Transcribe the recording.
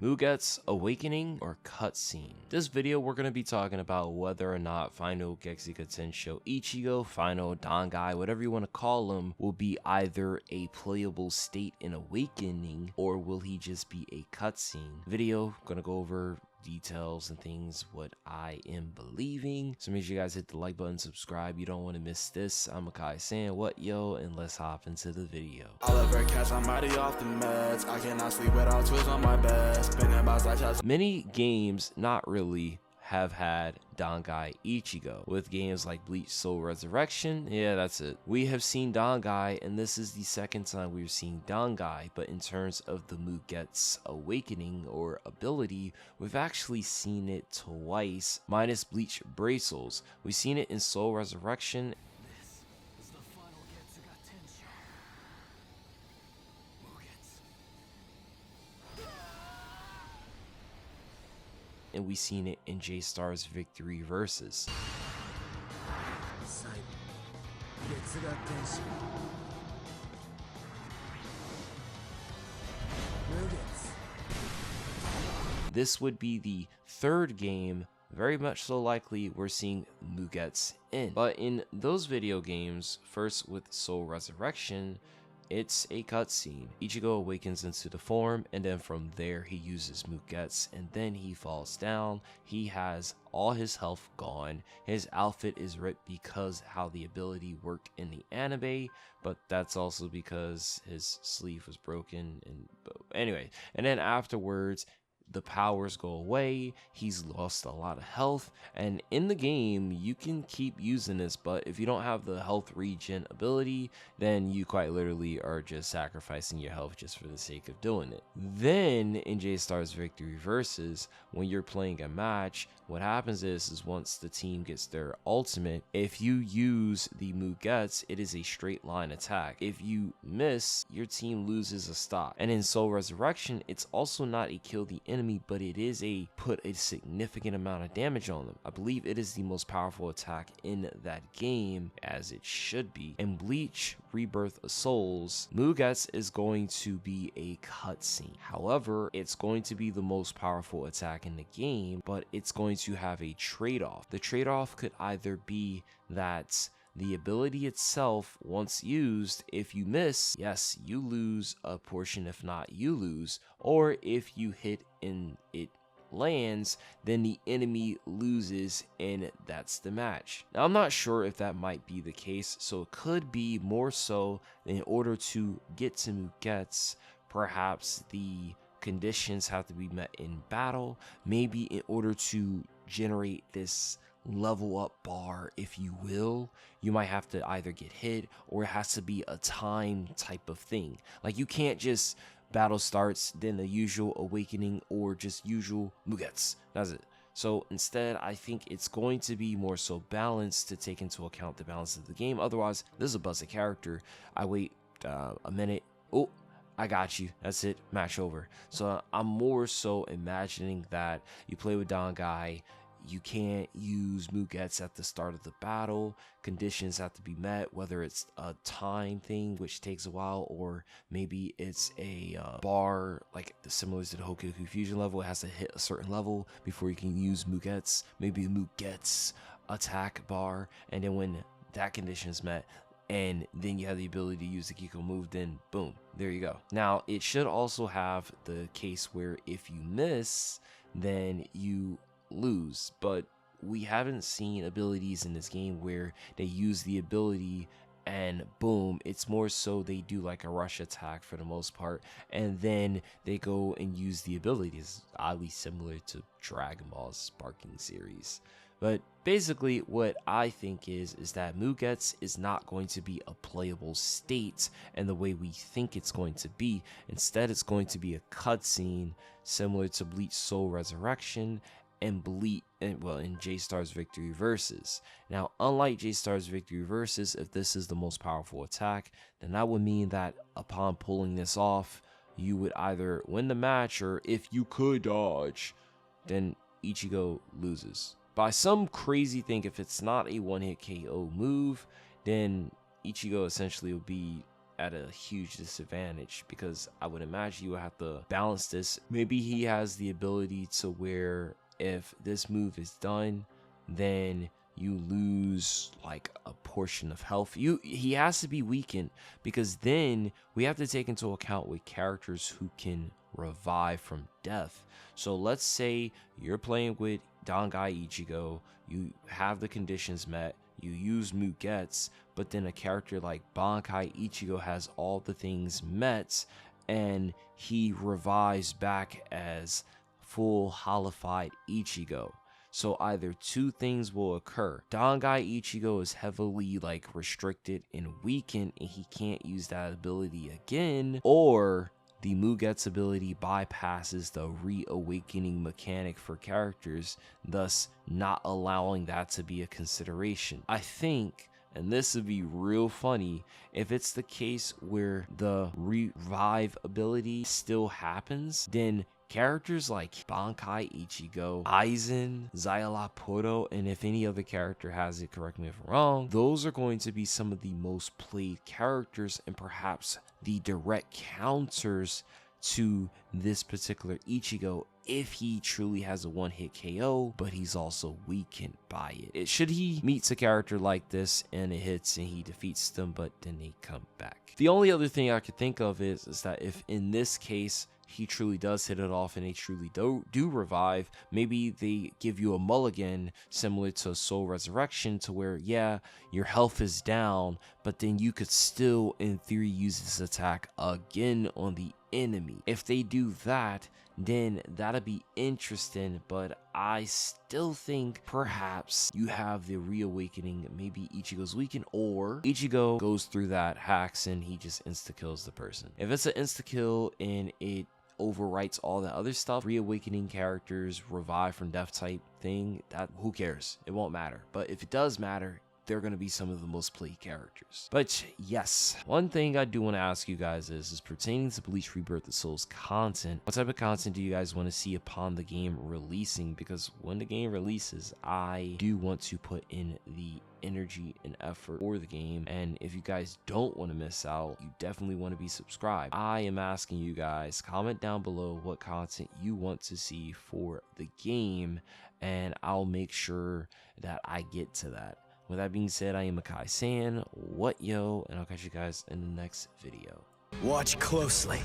Mugetsu Awakening or Cutscene. This video we're going to be talking about whether or not final Getsuga Tenshou Ichigo, final Dangai, whatever you want to call him, will be either a playable state in Awakening or will he just be a cutscene. Video going to go over details and things what I am believing, so make sure you guys hit the like button, subscribe, you don't want to miss this. I'm Akai saying what yo, and let's hop into the video. I love her catch, I'm mighty off the meds. I cannot sleep without twist on my bed. Spinning about like many games, not really, have had Dangai Ichigo. With games like Bleach Soul Resurrection, yeah, that's it. We have seen Dangai, and this is the second time we've seen Dangai, but in terms of the Mugetsu Awakening or ability, we've actually seen it twice, minus Bleach Bracelets. We've seen it in Soul Resurrection. This is the final Getsuga Tenshou. And we've seen it in J-Star's Victory Versus. Saigo. Getsuga Tenshou. This would be the third game, very much so likely we're seeing Mugetsu in. But in those video games, first with Soul Resurrection, it's a cutscene. Ichigo awakens into the form, and then from there he uses Mugetsu, and then he falls down. He has all his health gone. His outfit is ripped because how the ability worked in the anime, but that's also because his sleeve was broken. And anyway, and then afterwards, the powers go away, he's lost a lot of health, and in the game you can keep using this, but if you don't have the health regen ability, then you quite literally are just sacrificing your health just for the sake of doing it. Then in J-Star's Victory Versus, when you're playing a match, what happens is once the team gets their ultimate, if you use the Mugetsu, it is a straight line attack. If you miss, your team loses a stock. And in Soul Resurrection, it's also not a kill the enemy, but it is a put a significant amount of damage on them. I believe it is the most powerful attack in that game, as it should be. In Bleach Rebirth of Souls, Mugetsu is going to be a cutscene. However, it's going to be the most powerful attack in the game, but it's going to have a trade-off. The trade-off could either be that the ability itself, once used, if you miss, yes, you lose a portion, if not you lose, or if you hit and it lands, then the enemy loses and that's the match. Now, I'm not sure if that might be the case, so it could be more so in order to get to Mugetsu, perhaps the conditions have to be met in battle, maybe in order to generate this level up bar, if you will, you might have to either get hit or it has to be a time type of thing. Like, you can't just battle starts, then the usual awakening or just usual Mugetsu. That's it. So instead, I think it's going to be more so balanced to take into account the balance of the game. Otherwise, this is a busted character. I wait a minute. Oh, I got you. That's it. Match over. So I'm more so imagining that you play with Dangai. You can't use Mugetsu at the start of the battle. Conditions have to be met, whether it's a time thing, which takes a while, or maybe it's a bar, like similar to the Hokuto Fusion level. It has to hit a certain level before you can use Mugetsu. Maybe a Mugetsu attack bar, and then when that condition is met, and then you have the ability to use the Kiko move, then boom, there you go. Now, it should also have the case where if you miss, then you lose, but we haven't seen abilities in this game where they use the ability and boom, it's more so they do like a rush attack for the most part, and then they go and use the abilities, oddly similar to Dragon Ball's Sparking series. But basically what I think is that Mugetsu is not going to be a playable state and the way we think it's going to be. Instead, it's going to be a cutscene similar to Bleach Soul Resurrection and Bleach, in J-Star's Victory Versus. Now, unlike J-Star's Victory Versus, if this is the most powerful attack, then that would mean that upon pulling this off, you would either win the match, or if you could dodge, then Ichigo loses. By some crazy thing, if it's not a one-hit KO move, then Ichigo essentially will be at a huge disadvantage, because I would imagine you would have to balance this. Maybe he has the ability to where if this move is done, then you lose like a portion of health. He has to be weakened, because then we have to take into account with characters who can revive from death. So let's say you're playing with Dangai Ichigo, you have the conditions met, you use mugetsu, but then a character like Bankai Ichigo has all the things met, and he revives back as full holified Ichigo. So either two things will occur. Dangai Ichigo is heavily like restricted and weakened, and he can't use that ability again, or the Mugetsu ability bypasses the reawakening mechanic for characters, thus not allowing that to be a consideration. I think, and this would be real funny, if it's the case where the revive ability still happens, then characters like Bankai Ichigo, Aizen, Xayalapuro, and if any other character has it, correct me if I'm wrong, those are going to be some of the most played characters and perhaps the direct counters to this particular Ichigo if he truly has a one-hit KO, but he's also weakened by it. Should he meets a character like this and it hits and he defeats them, but then they come back. The only other thing I could think of is that if in this case he truly does hit it off and they truly do revive, maybe they give you a mulligan similar to Soul Resurrection, to where, yeah, your health is down, but then you could still in theory use this attack again on the enemy. If they do that, then that'd be interesting, but I still think perhaps you have the reawakening, maybe Ichigo's weakened, or Ichigo goes through that, hacks, and he just insta-kills the person. If it's an insta-kill and it overwrites all the other stuff, reawakening characters, revive from death type thing, that who cares? It won't matter. But if it does matter, they're going to be some of the most played characters. But yes, one thing I do want to ask you guys is pertaining to Bleach Rebirth the Soul's content, what type of content do you guys want to see upon the game releasing? Because when the game releases, I do want to put in the energy and effort for the game, and if you guys don't want to miss out, you definitely want to be subscribed. I am asking you guys, comment down below what content you want to see for the game, and I'll make sure that I get to that. With that being said, I am Akai-san, what yo, and I'll catch you guys in the next video. Watch closely.